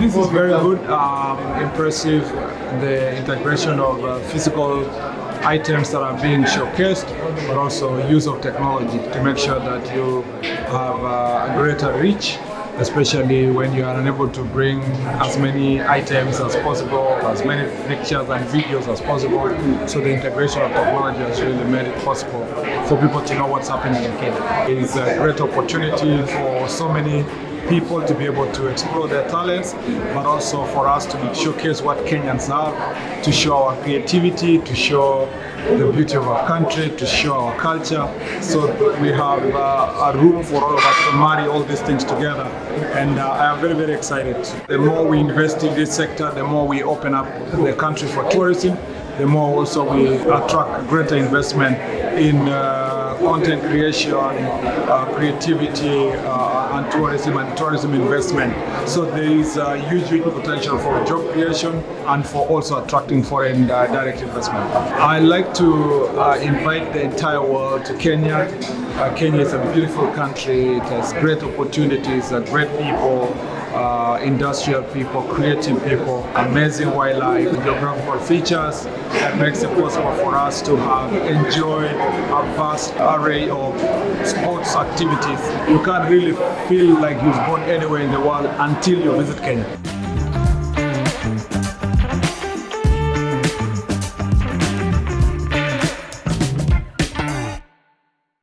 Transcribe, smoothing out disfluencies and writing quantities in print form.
this is very good, impressive, the integration of physical items that are being showcased, but also use of technology to make sure that you have a greater reach, especially when you are unable to bring as many items as possible, as many pictures and videos as possible. So the integration of technology has really made it possible for people to know what's happening in Kenya. It's a great opportunity for so many people to be able to explore their talents, but also for us to showcase what Kenyans have, to show our creativity, to show the beauty of our country, to show our culture. So we have a room for all of us to marry all these things together, and I am very, very excited. The more we invest in this sector, the more we open up the country for tourism, the more also we attract greater investment in content creation, creativity, and tourism investment. So there is a huge potential for job creation and for also attracting foreign direct investment. I like to invite the entire world to Kenya. Kenya is a beautiful country. It has great opportunities, great people, industrial people, creative people, amazing wildlife, geographical features that makes it possible for us to have enjoyed a vast array of sports activities. You can't really feel like you've gone anywhere in the world until you visit Kenya.